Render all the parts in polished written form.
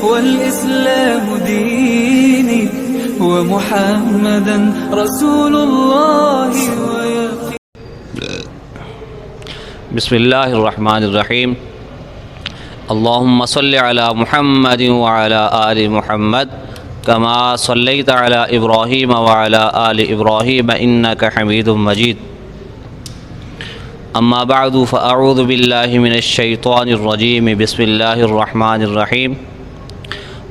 والإسلام ديني ومحمدا رسول الله بسم اللہ الرحمن الرحیم اللہم صل علی محمد وعلی آل محمد کما صلیت علی ابراہیم وعلی آل ابراہیم انک حمید مجید اما بعد فاعوذ باللہ من الشیطان الرجیم بسم اللہ الرحمن الرحیم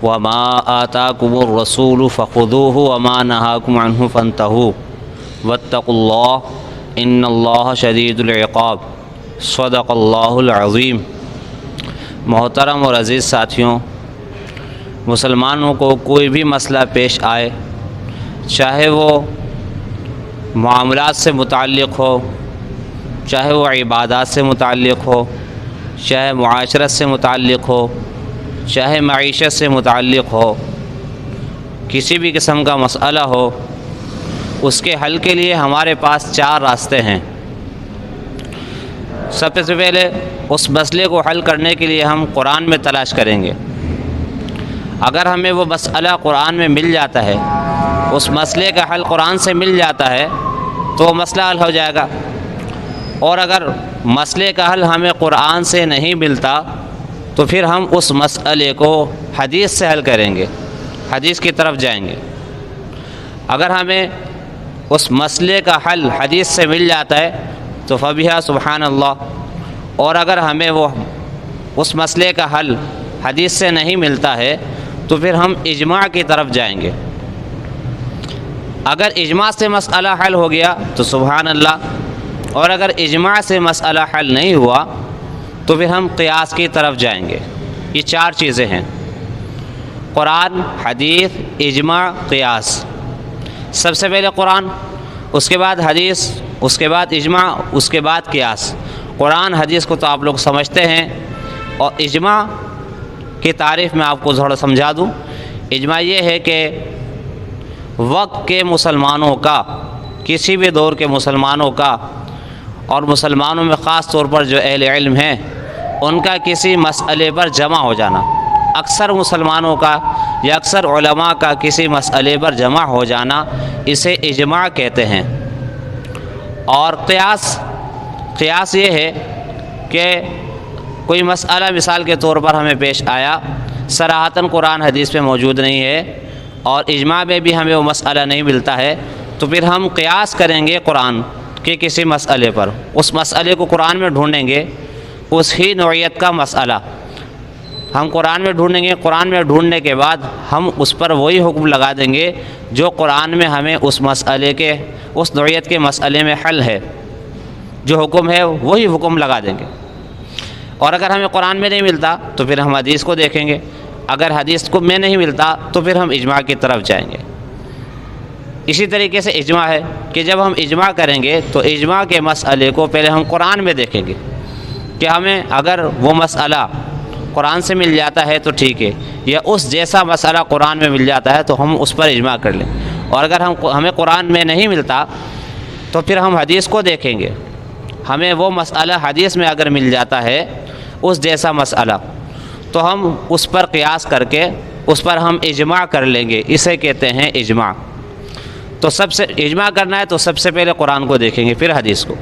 وما آتاکم الرسول فخذوه وما نہاکم عنہ فانتہوا واتقوا اللہ ان اللہ شدید العقاب صدق اللہ العظیم۔ محترم اور عزیز ساتھیوں، مسلمانوں کو کوئی بھی مسئلہ پیش آئے، چاہے وہ معاملات سے متعلق ہو، چاہے وہ عبادات سے متعلق ہو، چاہے معاشرت سے متعلق ہو، چاہے معیشت سے متعلق ہو، کسی بھی قسم کا مسئلہ ہو، اس کے حل کے لیے ہمارے پاس 4 راستے ہیں۔ سب سے پہلے اس مسئلے کو حل کرنے کے لیے ہم قرآن میں تلاش کریں گے۔ اگر ہمیں وہ مسئلہ قرآن میں مل جاتا ہے، اس مسئلے کا حل قرآن سے مل جاتا ہے تو وہ مسئلہ حل ہو جائے گا، اور اگر مسئلے کا حل ہمیں قرآن سے نہیں ملتا تو پھر ہم اس مسئلے کو حدیث سے حل کریں گے، حدیث کی طرف جائیں گے۔ اگر ہمیں اس مسئلے کا حل حدیث سے مل جاتا ہے تو فبہا سبحان اللہ، اور اگر ہمیں وہ اس مسئلے کا حل حدیث سے نہیں ملتا ہے تو پھر ہم اجماع کی طرف جائیں گے۔ اگر اجماع سے مسئلہ حل ہو گیا تو سبحان اللہ، اور اگر اجماع سے مسئلہ حل نہیں ہوا تو پھر ہم قیاس کی طرف جائیں گے۔ یہ 4 چیزیں ہیں: قرآن، حدیث، اجماع، قیاس۔ سب سے پہلے قرآن، اس کے بعد حدیث، اس کے بعد اجماع، اس کے بعد قیاس۔ قرآن حدیث کو تو آپ لوگ سمجھتے ہیں، اور اجماع کی تعریف میں آپ کو تھوڑا سمجھا دوں۔ اجماع یہ ہے کہ وقت کے مسلمانوں کا، کسی بھی دور کے مسلمانوں کا، اور مسلمانوں میں خاص طور پر جو اہل علم ہیں ان کا کسی مسئلے پر جمع ہو جانا، اکثر مسلمانوں کا یا اکثر علماء کا کسی مسئلے پر جمع ہو جانا، اسے اجماع کہتے ہیں۔ اور قیاس یہ ہے کہ کوئی مسئلہ مثال کے طور پر ہمیں پیش آیا، صراحتاً قرآن حدیث میں موجود نہیں ہے اور اجماع میں بھی ہمیں وہ مسئلہ نہیں ملتا ہے، تو پھر ہم قیاس کریں گے قرآن کے کسی مسئلے پر، اس مسئلے کو قرآن میں ڈھونڈیں گے، اس ہی نوعیت کا مسئلہ ہم قرآن میں ڈھونڈیں گے۔ قرآن میں ڈھونڈنے کے بعد ہم اس پر وہی حکم لگا دیں گے جو قرآن میں ہمیں اس مسئلے کے، اس نوعیت کے مسئلے میں حل ہے، جو حکم ہے وہی حکم لگا دیں گے۔ اور اگر ہمیں قرآن میں نہیں ملتا تو پھر ہم حدیث کو دیکھیں گے، اگر حدیث کو میں نہیں ملتا تو پھر ہم اجماع کی طرف جائیں گے۔ اسی طریقے سے اجماع ہے کہ جب ہم اجماع کریں گے تو اجماع کے مسئلے کو پہلے ہم قرآن میں دیکھیں گے کہ ہمیں اگر وہ مسئلہ قرآن سے مل جاتا ہے تو ٹھیک ہے، یا اس جیسا مسئلہ قرآن میں مل جاتا ہے تو ہم اس پر اجماع کر لیں، اور اگر ہمیں قرآن میں نہیں ملتا تو پھر ہم حدیث کو دیکھیں گے۔ ہمیں وہ مسئلہ حدیث میں اگر مل جاتا ہے اس جیسا مسئلہ تو ہم اس پر قیاس کر کے اس پر ہم اجماع کر لیں گے، اسے کہتے ہیں اجماع۔ تو سب سے اجماع کرنا ہے تو سب سے پہلے قرآن کو دیکھیں گے پھر حدیث کو،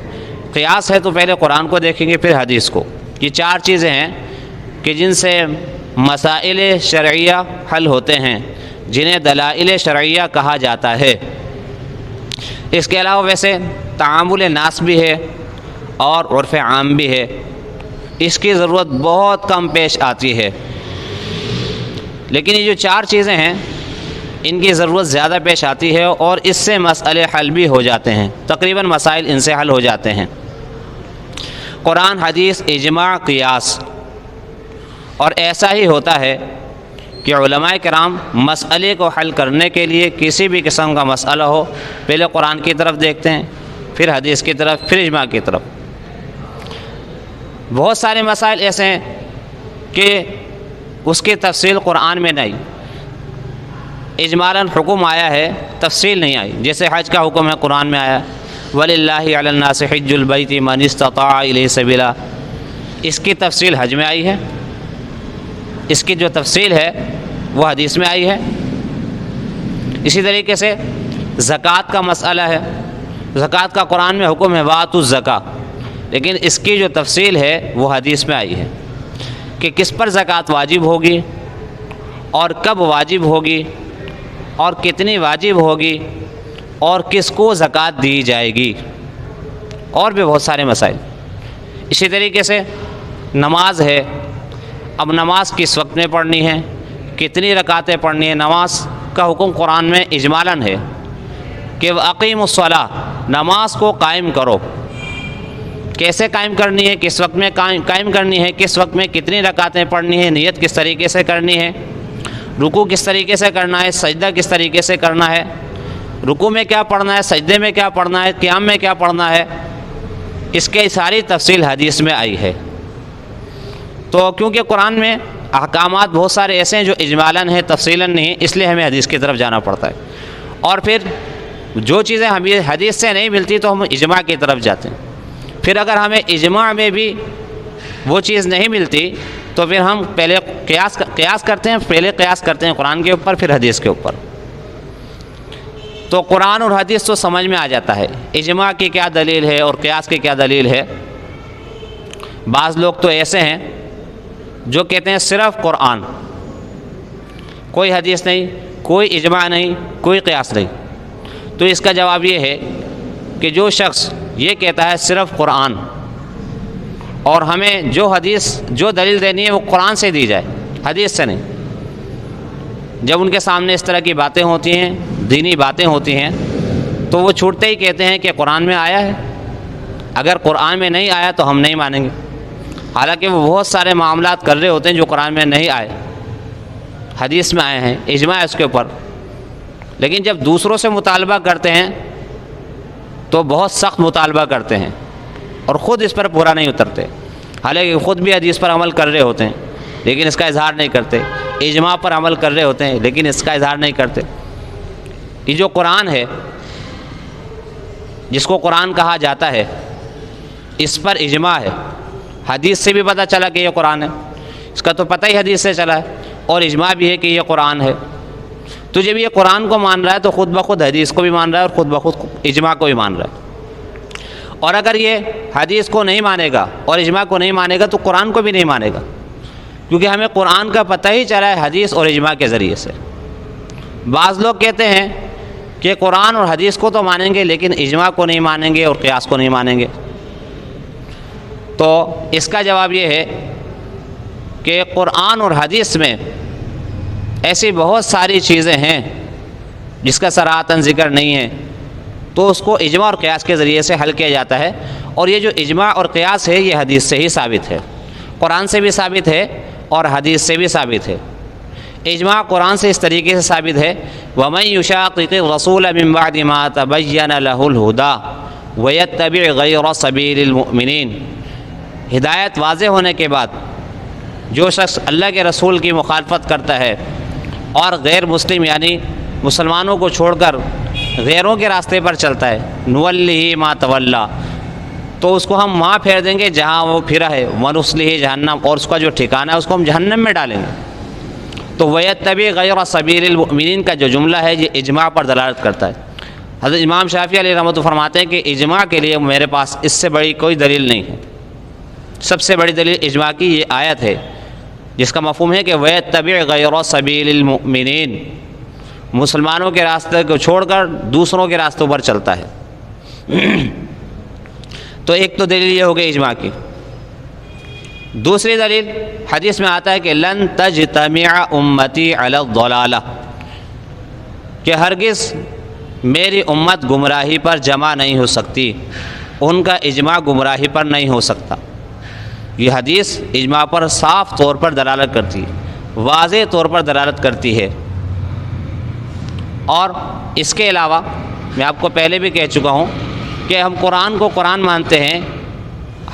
قیاس ہے تو پہلے قرآن کو دیکھیں گے پھر حدیث کو۔ یہ 4 چیزیں ہیں کہ جن سے مسائل شرعیہ حل ہوتے ہیں، جنہیں دلائل شرعیہ کہا جاتا ہے۔ اس کے علاوہ ویسے تعامل ناس بھی ہے اور عرف عام بھی ہے، اس کی ضرورت بہت کم پیش آتی ہے، لیکن یہ جو 4 چیزیں ہیں ان کی ضرورت زیادہ پیش آتی ہے، اور اس سے مسئلے حل بھی ہو جاتے ہیں، تقریباً مسائل ان سے حل ہو جاتے ہیں۔ قرآن، حدیث، اجماع، قیاس۔ اور ایسا ہی ہوتا ہے کہ علماء کرام مسئلے کو حل کرنے کے لیے کسی بھی قسم کا مسئلہ ہو پہلے قرآن کی طرف دیکھتے ہیں، پھر حدیث کی طرف، پھر اجماع کی طرف۔ بہت سارے مسائل ایسے ہیں کہ اس کی تفصیل قرآن میں نہیں، اجمالاً حکم آیا ہے، تفصیل نہیں آئی، جیسے حج کا حکم ہے قرآن میں آیا، وَلِلَّهِ عَلَى النَّاسِ حِجُّ الْبَيْتِ مَنِ اسْتَطَاعَ إِلَيْهِ سَبِيلًا، اس کی تفصیل حج میں آئی ہے، اس کی جو تفصیل ہے وہ حدیث میں آئی ہے۔ اسی طریقے سے زکوٰۃ کا مسئلہ ہے، زکوٰۃ کا قرآن میں حکم ہے وآتوا الزکاۃ، لیکن اس کی جو تفصیل ہے وہ حدیث میں آئی ہے کہ کس پر زکوٰۃ واجب ہوگی اور کب واجب ہوگی اور کتنی واجب ہوگی اور کس کو زکوٰۃ دی جائے گی، اور بھی بہت سارے مسائل۔ اسی طریقے سے نماز ہے، اب نماز کس وقت میں پڑھنی ہے، کتنی رکعتیں پڑھنی ہے۔ نماز کا حکم قرآن میں اجمالاً ہے کہ اقیموا الصلاۃ، نماز کو قائم کرو۔ کیسے قائم کرنی ہے، کس وقت میں قائم کرنی ہے، کس وقت میں کتنی رکعتیں پڑھنی ہے، نیت کس طریقے سے کرنی ہے، رکوع کس طریقے سے کرنا ہے، سجدہ کس طریقے سے کرنا ہے، رکوع میں کیا پڑھنا ہے، سجدے میں کیا پڑھنا ہے، قیام میں کیا پڑھنا ہے، اس کی ساری تفصیل حدیث میں آئی ہے۔ تو کیونکہ قرآن میں احکامات بہت سارے ایسے ہیں جو اجمالاً ہیں، تفصیلاً نہیں، اس لیے ہمیں حدیث کی طرف جانا پڑتا ہے، اور پھر جو چیزیں ہمیں حدیث سے نہیں ملتی تو ہم اجماع کی طرف جاتے ہیں۔ پھر اگر ہمیں اجماع میں بھی وہ چیز نہیں ملتی تو پھر ہم پہلے قیاس کرتے ہیں، پہلے قیاس کرتے ہیں قرآن کے اوپر پھر حدیث کے اوپر۔ تو قرآن اور حدیث تو سمجھ میں آ جاتا ہے اجماع کی کیا دلیل ہے اور قیاس کی کیا دلیل ہے۔ بعض لوگ تو ایسے ہیں جو کہتے ہیں صرف قرآن، کوئی حدیث نہیں، کوئی اجماع نہیں، کوئی قیاس نہیں۔ تو اس کا جواب یہ ہے کہ جو شخص یہ کہتا ہے صرف قرآن اور ہمیں جو حدیث جو دلیل دینی ہے وہ قرآن سے دی جائے، حدیث سے نہیں۔ جب ان کے سامنے اس طرح کی باتیں ہوتی ہیں، دینی باتیں ہوتی ہیں، تو وہ چھوٹتے ہی کہتے ہیں کہ قرآن میں آیا ہے، اگر قرآن میں نہیں آیا تو ہم نہیں مانیں گے۔ حالانکہ وہ بہت سارے معاملات کر رہے ہوتے ہیں جو قرآن میں نہیں آئے، حدیث میں آئے ہیں، اجماع ہے اس کے اوپر، لیکن جب دوسروں سے مطالبہ کرتے ہیں تو بہت سخت مطالبہ کرتے ہیں اور خود اس پر پورا نہیں اترتے، حالانکہ خود بھی حدیث پر عمل کر رہے ہوتے ہیں لیکن اس کا اظہار نہیں کرتے، اجماع پر عمل کر رہے ہوتے ہیں لیکن اس کا اظہار نہیں کرتے۔ یہ جو قرآن ہے، جس کو قرآن کہا جاتا ہے، اس پر اجماع ہے، حدیث سے بھی پتہ چلا کہ یہ قرآن ہے، اس کا تو پتہ ہی حدیث سے چلا ہے، اور اجماع بھی ہے کہ یہ قرآن ہے۔ تو جب یہ قرآن کو مان رہا ہے تو خود بخود حدیث کو بھی مان رہا ہے اور خود بخود اجماع کو بھی مان رہا ہے۔ اور اگر یہ حدیث کو نہیں مانے گا اور اجماع کو نہیں مانے گا تو قرآن کو بھی نہیں مانے گا، کیونکہ ہمیں قرآن کا پتہ ہی چلا ہے حدیث اور اجماع کے ذریعے سے۔ بعض لوگ کہتے ہیں کہ قرآن اور حدیث کو تو مانیں گے لیکن اجماع کو نہیں مانیں گے اور قیاس کو نہیں مانیں گے۔ تو اس کا جواب یہ ہے کہ قرآن اور حدیث میں ایسی بہت ساری چیزیں ہیں جس کا صراحتاً ذکر نہیں ہے، تو اس کو اجماع اور قیاس کے ذریعے سے حل کیا جاتا ہے، اور یہ جو اجماع اور قیاس ہے یہ حدیث سے ہی ثابت ہے، قرآن سے بھی ثابت ہے اور حدیث سے بھی ثابت ہے۔ اجماع قرآن سے اس طریقے سے ثابت ہے وَمَن يُشَاقِقِ الرَّسُولَ مِن بَعْدِ مَا تَبَيَّنَ لَهُ الْهُدَىٰ وَيَتَّبِعْ غَيْرَ سَبِيلِ الْمُؤْمِنِينَ، ہدایت واضح ہونے کے بعد جو شخص اللہ کے رسول کی مخالفت کرتا ہے اور غیر مسلم یعنی مسلمانوں کو چھوڑ کر غیروں کے راستے پر چلتا ہے، نُوَلِّهِ مَا تَوَلَّىٰ، تو اس کو ہم وہاں پھیر دیں گے جہاں وہ پھرا ہے، وَنُصْلِهِ جہنم، اور اس کا جو ٹھکانہ ہے اس کو ہم جہنم میں ڈالیں گے۔ تو وَيَتَّبِعْ غَيْرَ سَبِيلِ الْمُؤْمِنِينَ کا جو جملہ ہے یہ اجماع پر دلالت کرتا ہے۔ حضرت امام شافعی علیہ رحمۃ اللہ فرماتے ہیں کہ اجماع کے لیے میرے پاس اس سے بڑی کوئی دلیل نہیں ہے، سب سے بڑی دلیل اجماع کی یہ آیت ہے جس کا مفہوم ہے کہ وَيَتَّبِعْ غَيْرَ سَبِيلِ الْمُؤْمِنِينَ، مسلمانوں کے راستے کو چھوڑ کر دوسروں کے راستوں پر چلتا ہے۔ تو ایک تو دلیل یہ ہو گئی اجماع کی۔ دوسری دلیل حدیث میں آتا ہے کہ لن تجتمع امتی علی الضلالہ، کہ ہرگز میری امت گمراہی پر جمع نہیں ہو سکتی، ان کا اجماع گمراہی پر نہیں ہو سکتا۔ یہ حدیث اجماع پر صاف طور پر دلالت کرتی ہے، واضح طور پر دلالت کرتی ہے۔ اور اس کے علاوہ میں آپ کو پہلے بھی کہہ چکا ہوں کہ ہم قرآن کو قرآن مانتے ہیں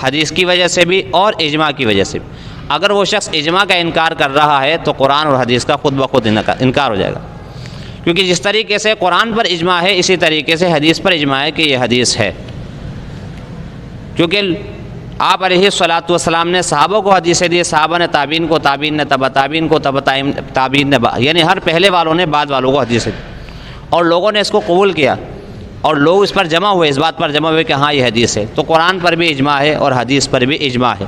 حدیث کی وجہ سے بھی اور اجماع کی وجہ سے بھی۔ اگر وہ شخص اجماع کا انکار کر رہا ہے تو قرآن اور حدیث کا خود بخود انکار ہو جائے گا، کیونکہ جس طریقے سے قرآن پر اجماع ہے اسی طریقے سے حدیث پر اجماع ہے کہ یہ حدیث ہے۔ کیونکہ آپ علیہ الصلاۃ والسلام نے صحابہ کو حدیثیں دی، صحابہ نے تابعین کو، تابعین نے تبع تابعین کو، تبع تابعین نے یعنی ہر پہلے والوں نے بعد والوں کو حدیثیں دی، اور لوگوں نے اس کو قبول کیا، اور لوگ اس پر جمع ہوئے، اس بات پر جمع ہوئے کہ ہاں یہ حدیث ہے۔ تو قرآن پر بھی اجماع ہے اور حدیث پر بھی اجماع ہے۔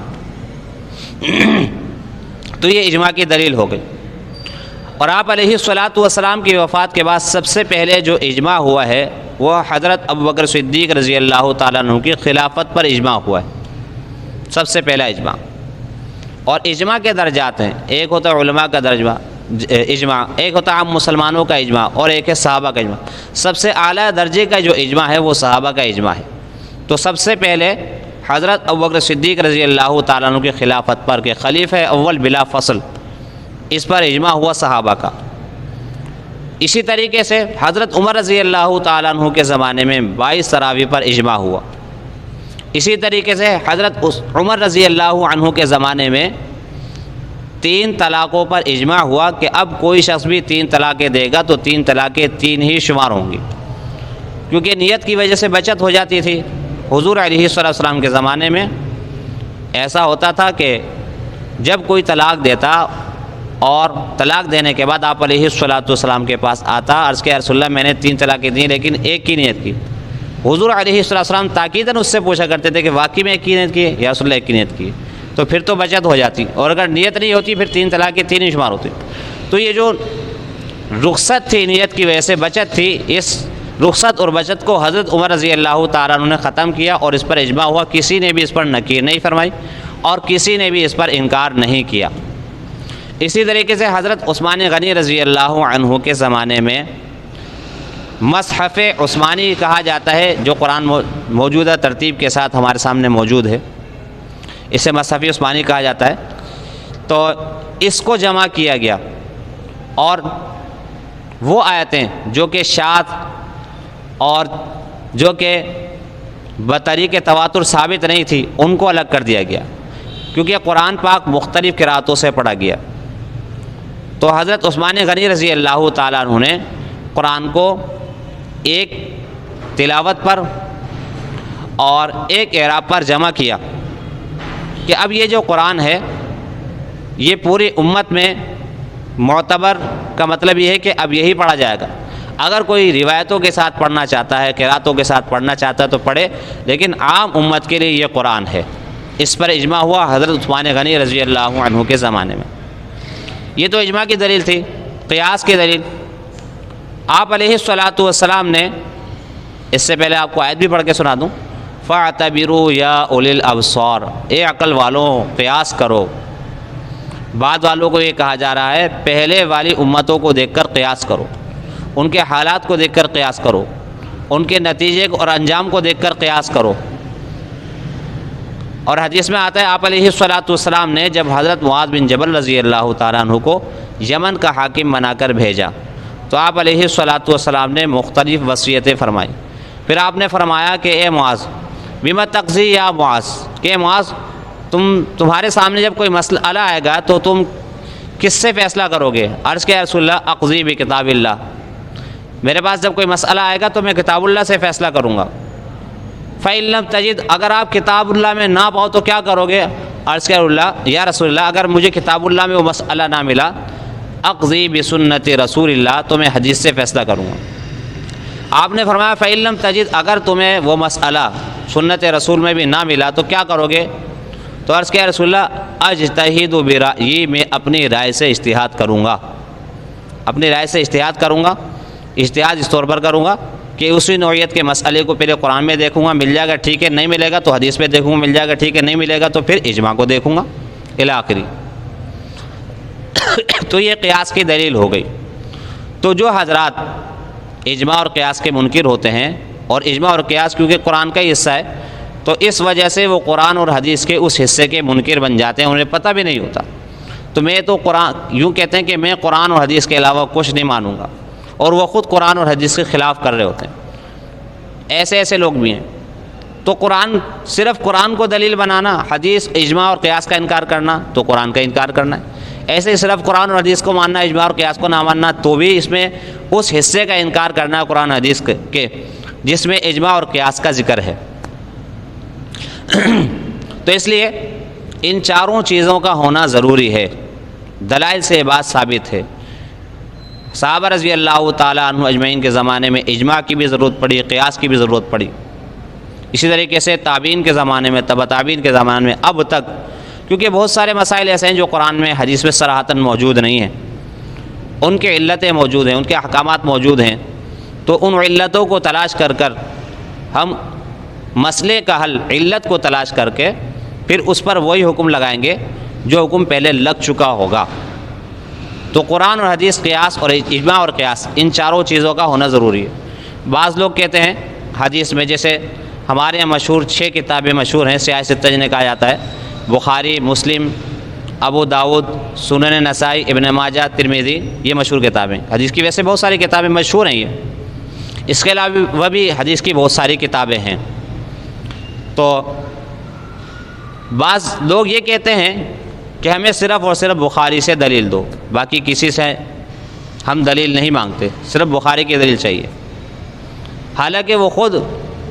تو یہ اجماع کی دلیل ہو گئی۔ اور آپ علیہ الصلاۃ والسلام کی وفات کے بعد سب سے پہلے جو اجماع ہوا ہے وہ حضرت ابوبکر صدیق رضی اللہ تعالیٰ عنہ کی خلافت پر اجماع ہوا ہے، سب سے پہلا اجماع۔ اور اجماع کے درجات ہیں، ایک ہوتا ہے علماء کا درجہ اجماع، ایک ہوتا ہے عام مسلمانوں کا اجماع، اور ایک ہے صحابہ کا اجماع۔ سب سے اعلیٰ درجے کا جو اجماع ہے وہ صحابہ کا اجماع ہے۔ تو سب سے پہلے حضرت ابوبکر صدیق رضی اللہ تعالیٰ عنہ کی خلافت پر کہ خلیفہ اول بلا فصل، اس پر اجماع ہوا صحابہ کا۔ اسی طریقے سے حضرت عمر رضی اللہ تعالیٰ عنہ کے زمانے میں 22 تراویح پر اجماع ہوا۔ اسی طریقے سے حضرت عمر رضی اللہ عنہ کے زمانے میں 3 طلاقوں پر اجماع ہوا کہ اب کوئی شخص بھی 3 طلاقیں دے گا تو 3 طلاقیں 3 ہی شمار ہوں گی، کیونکہ نیت کی وجہ سے بچت ہو جاتی تھی۔ حضور علیہ السلام کے زمانے میں ایسا ہوتا تھا کہ جب کوئی طلاق دیتا اور طلاق دینے کے بعد آپ علیہ السلام کے پاس آتا، عرض کہ یا رسول اللہ میں نے 3 طلاقیں دیں لیکن ایک کی نیت کی۔ حضور علیہ السلام تاکیداً اس سے پوچھا کرتے تھے کہ واقعی میں ایک کی نیت کی ہے یا رسول اللہ ایک کی نیت کی ہے، تو پھر تو بچت ہو جاتی، اور اگر نیت نہیں ہوتی پھر 3 طلاقیں 3 ہی شمار ہوتی۔ تو یہ جو رخصت تھی نیت کی وجہ سے بچت تھی، اس رخصت اور بچت کو حضرت عمر رضی اللہ تعالیٰ عنہ نے ختم کیا، اور اس پر اجماع ہوا، کسی نے بھی اس پر نکیر نہیں فرمائی اور کسی نے بھی اس پر انکار نہیں کیا۔ اسی طریقے سے حضرت عثمان غنی رضی اللہ عنہ کے زمانے میں مصحف عثمانی کہا جاتا ہے، جو قرآن موجودہ ترتیب کے ساتھ ہمارے سامنے موجود ہے، اسے مصحف عثمانی کہا جاتا ہے۔ تو اس کو جمع کیا گیا، اور وہ آیتیں جو کہ شاذ اور جو کہ بطریق تواتر ثابت نہیں تھی ان کو الگ کر دیا گیا، کیونکہ قرآن پاک مختلف قرأتوں سے پڑھا گیا۔ تو حضرت عثمان غنی رضی اللہ تعالیٰ عنہ نے قرآن کو ایک تلاوت پر اور ایک اعراب پر جمع کیا کہ اب یہ جو قرآن ہے یہ پوری امت میں معتبر کا مطلب یہ ہے کہ اب یہی پڑھا جائے گا۔ اگر کوئی روایتوں کے ساتھ پڑھنا چاہتا ہے، قرأتوں کے ساتھ پڑھنا چاہتا ہے تو پڑھے، لیکن عام امت کے لیے یہ قرآن ہے۔ اس پر اجماع ہوا حضرت عثمان غنی رضی اللہ عنہ کے زمانے میں۔ یہ تو اجماع کی دلیل تھی۔ قیاس کی دلیل، آپ علیہ الصلاۃ والسلام نے، اس سے پہلے آپ کو آیت بھی پڑھ کے سنا دوں، فَاعْتَبِرُوا يَا أُولِي الْأَبْصَارِ، اے عقل والوں قیاس کرو۔ بعد والوں کو یہ کہا جا رہا ہے پہلے والی امتوں کو دیکھ کر قیاس کرو، ان کے حالات کو دیکھ کر قیاس کرو، ان کے نتیجے اور انجام کو دیکھ کر قیاس کرو۔ اور حدیث میں آتا ہے آپ علیہ الصلاۃ والسلام نے جب حضرت معاذ بن جبل رضی اللہ تعالیٰ عنہ کو یمن کا حاکم بنا کر بھیجا تو آپ علیہ الصلاۃ والسلام نے مختلف وصیتیں فرمائی۔ پھر آپ نے فرمایا کہ اے معاذ بما تقضی یا معاذ، کہ معاذ تمہارے سامنے جب کوئی مسئلہ آئے گا تو تم کس سے فیصلہ کرو گے؟ عرض کہ یا رسول اللہ اقضی بکتاب اللہ، میرے پاس جب کوئی مسئلہ آئے گا تو میں کتاب اللہ سے فیصلہ کروں گا۔ فَإِن لَمْ تَجِدْ، اگر آپ کتاب اللہ میں نہ پاؤ تو کیا کرو گے؟ عرض کہ یا رسول اللہ اگر مجھے کتاب اللہ میں وہ مسئلہ نہ ملا، اقضی بسنت رسول اللہ، تو میں حدیث سے فیصلہ کروں گا۔ آپ نے فرمایا فَإِن لَمْ تَجِدْ، اگر تمہیں وہ مسئلہ سنت رسول میں بھی نہ ملا تو کیا کرو گے؟ تو عرض کہ یا رسول اللہ اجتہد برأیی، میں اپنی رائے سے اجتہاد کروں گا، اپنی رائے سے اجتہاد کروں گا۔ اجتہاد اس طور پر کروں گا کہ اسی نوعیت کے مسئلے کو پہلے قرآن میں دیکھوں گا، مل جائے گا ٹھیک ہے، نہیں ملے گا تو حدیث میں دیکھوں گا، مل جائے گا ٹھیک ہے، نہیں ملے گا تو پھر اجماع کو دیکھوں گا الی آخری۔ تو یہ قیاس کی دلیل ہو گئی۔ تو جو حضرات اجماع اور قیاس کے منکر ہوتے ہیں، اور اجماع اور قیاس کیونکہ قرآن کا ہی حصہ ہے تو اس وجہ سے وہ قرآن اور حدیث کے اس حصے کے منکر بن جاتے ہیں، انہیں پتہ بھی نہیں ہوتا۔ تو میں تو قرآن یوں کہتے ہیں کہ میں قرآن اور حدیث کے علاوہ کچھ نہیں مانوں گا، اور وہ خود قرآن اور حدیث کے خلاف کر رہے ہوتے ہیں۔ ایسے لوگ بھی ہیں۔ تو صرف قرآن کو دلیل بنانا، حدیث اجماع اور قیاس کا انکار کرنا تو قرآن کا انکار کرنا ہے۔ ایسے صرف قرآن اور حدیث کو ماننا، اجماع اور قیاس کو نہ ماننا تو بھی اس میں اس حصے کا انکار کرنا ہے قرآن حدیث کے جس میں اجماع اور قیاس کا ذکر ہے۔ تو اس لیے ان چاروں چیزوں کا ہونا ضروری ہے، دلائل سے یہ بات ثابت ہے۔ صحابہ رضی اللہ تعالیٰ عنہ اجمعین کے زمانے میں اجماع کی بھی ضرورت پڑی، قیاس کی بھی ضرورت پڑی۔ اسی طریقے سے تابعین کے زمانے میں، تبع تابعین کے زمانے میں، اب تک، کیونکہ بہت سارے مسائل ایسے ہیں جو قرآن میں، حدیث میں صراحتاً موجود نہیں ہیں، ان کے علتیں موجود ہیں، ان کے احکامات موجود ہیں، تو ان علتوں کو تلاش کر کر ہم مسئلے کا حل، علت کو تلاش کر کے پھر اس پر وہی حکم لگائیں گے جو حکم پہلے لگ چکا ہوگا۔ تو قرآن اور حدیث، قیاس اور اجماع اور قیاس، ان چاروں چیزوں کا ہونا ضروری ہے۔ بعض لوگ کہتے ہیں حدیث میں، جیسے ہمارے یہاں مشہور 6 کتابیں مشہور ہیں، سیاہ ستہ جنہیں کہا جاتا ہے، بخاری، مسلم، ابو داؤد، سنن نسائی، ابن ماجہ، ترمذی، یہ مشہور کتابیں۔ حدیث کی ویسے بہت ساری کتابیں مشہور ہیں یہ، اس کے علاوہ بھی حدیث کی بہت ساری کتابیں ہیں۔ تو بعض لوگ یہ کہتے ہیں کہ ہمیں صرف اور صرف بخاری سے دلیل دو، باقی کسی سے ہم دلیل نہیں مانگتے، صرف بخاری کی دلیل چاہیے۔ حالانکہ وہ خود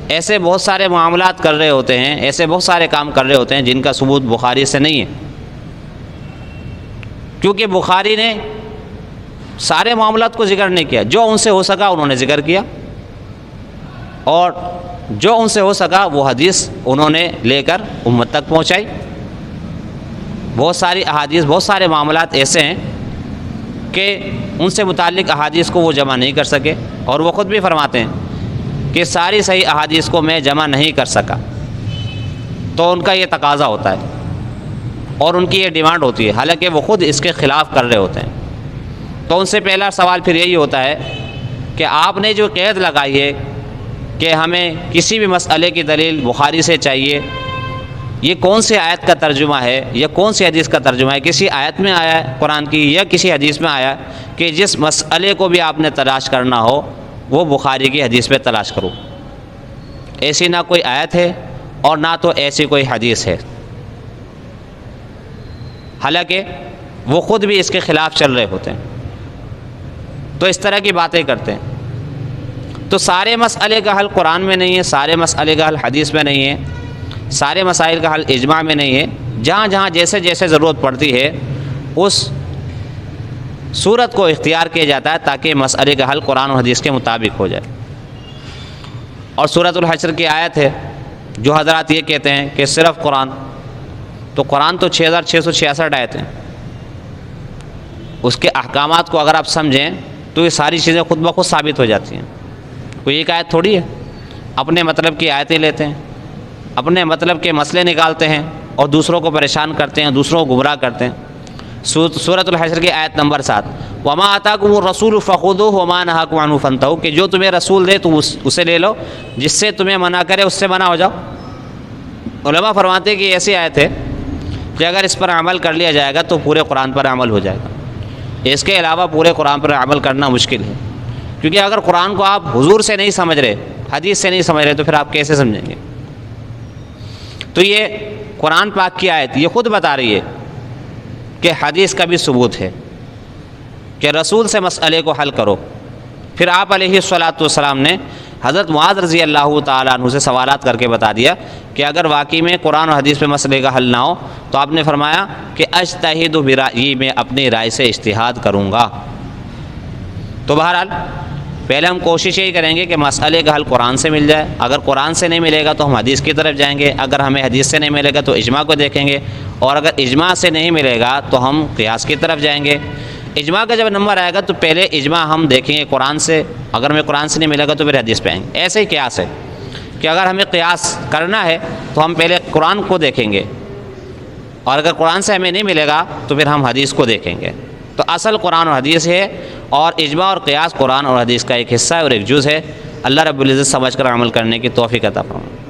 ایسے بہت سارے معاملات کر رہے ہوتے ہیں، ایسے بہت سارے کام کر رہے ہوتے ہیں جن کا ثبوت بخاری سے نہیں ہے، کیونکہ بخاری نے سارے معاملات کو ذکر نہیں کیا، جو ان سے ہو سکا انہوں نے ذکر کیا، اور جو ان سے ہو سکا وہ حدیث انہوں نے لے کر امت تک پہنچائی۔ بہت ساری احادیث، بہت سارے معاملات ایسے ہیں کہ ان سے متعلق احادیث کو وہ جمع نہیں کر سکے، اور وہ خود بھی فرماتے ہیں کہ ساری صحیح احادیث کو میں جمع نہیں کر سکا۔ تو ان کا یہ تقاضا ہوتا ہے اور ان کی یہ ڈیمانڈ ہوتی ہے، حالانکہ وہ خود اس کے خلاف کر رہے ہوتے ہیں۔ تو ان سے پہلا سوال پھر یہی ہوتا ہے کہ آپ نے جو قید لگائی ہے کہ ہمیں کسی بھی مسئلے کی دلیل بخاری سے چاہیے، یہ کون سی آیت کا ترجمہ ہے یا کون سی حدیث کا ترجمہ ہے؟ کسی آیت میں آیا ہے قرآن کی یا کسی حدیث میں آیا کہ جس مسئلے کو بھی آپ نے تلاش کرنا ہو وہ بخاری کی حدیث میں تلاش کرو؟ ایسی نہ کوئی آیت ہے اور نہ تو ایسی کوئی حدیث ہے، حالانکہ وہ خود بھی اس کے خلاف چل رہے ہوتے ہیں۔ تو اس طرح کی باتیں کرتے ہیں۔ تو سارے مسئلے کا حل قرآن میں نہیں ہے، سارے مسئلے کا حل حدیث میں نہیں ہے، سارے مسائل کا حل اجماع میں نہیں ہے۔ جہاں جہاں جیسے جیسے ضرورت پڑتی ہے اس صورت کو اختیار کیا جاتا ہے تاکہ مسئلے کا حل قرآن و حدیث کے مطابق ہو جائے۔ اور سورۃ الحشر کی آیت ہے جو حضرات یہ کہتے ہیں کہ صرف قرآن، تو قرآن تو 6666 آیت ہیں، اس کے احکامات کو اگر آپ سمجھیں تو یہ ساری چیزیں خود بخود ثابت ہو جاتی ہیں۔ کوئی ایک آیت تھوڑی ہے، اپنے مطلب کی آیتیں لیتے ہیں، اپنے مطلب کے مسئلے نکالتے ہیں اور دوسروں کو پریشان کرتے ہیں، دوسروں کو گمراہ کرتے ہیں۔ سورۃ الحشر کی آیت نمبر 7، وَمَا آتَاكُمُ الرَّسُولُ فَخُذُوهُ وَمَا نَهَاكُمْ عَنْهُ فَانْتَهُوا، کہ جو تمہیں رسول دے تم اسے لے لو، جس سے تمہیں منع کرے اس سے منع ہو جاؤ۔ علماء فرماتے ہیں کہ ایسی آیت ہے کہ اگر اس پر عمل کر لیا جائے گا تو پورے قرآن پر عمل ہو جائے گا، اس کے علاوہ پورے قرآن پر عمل کرنا مشکل ہے، کیونکہ اگر قرآن کو آپ حضور سے نہیں سمجھ رہے، حدیث سے نہیں سمجھ رہے، تو پھر آپ کیسے سمجھیں گے؟ تو یہ قرآن پاک کی آیت یہ خود بتا رہی ہے کہ حدیث کا بھی ثبوت ہے کہ رسول سے مسئلے کو حل کرو۔ پھر آپ علیہ الصلاۃ والسلام نے حضرت معاذ رضی اللہ تعالیٰ عنہ سے سوالات کر کے بتا دیا کہ اگر واقعی میں قرآن و حدیث پہ مسئلے کا حل نہ ہو تو آپ نے فرمایا کہ اجتہد برأیی، میں اپنی رائے سے اجتہاد کروں گا۔ تو بہرحال پہلے ہم کوشش یہی کریں گے کہ مسئلے کا حل قرآن سے مل جائے، اگر قرآن سے نہیں ملے گا تو ہم حدیث کی طرف جائیں گے، اگر ہمیں حدیث سے نہیں ملے گا تو اجماع کو دیکھیں گے، اور اگر اجماع سے نہیں ملے گا تو ہم قیاس کی طرف جائیں گے۔ اجماع کا جب نمبر آئے گا تو پہلے اجماع ہم دیکھیں گے قرآن سے، اگر ہمیں قرآن سے نہیں ملے گا تو پھر حدیث پہ آئیں گے۔ ایسے ہی قیاس ہے کہ اگر ہمیں قیاس کرنا ہے تو ہم پہلے قرآن کو دیکھیں گے، اور اگر قرآن سے ہمیں نہیں ملے گا تو پھر ہم حدیث کو دیکھیں گے۔ تو اصل قرآن اور حدیث ہے، اور اجماع اور قیاس قرآن اور حدیث کا ایک حصہ ہے اور ایک جز ہے۔ اللہ رب العزت سمجھ کر عمل کرنے کی توفیق عطا فرمائے۔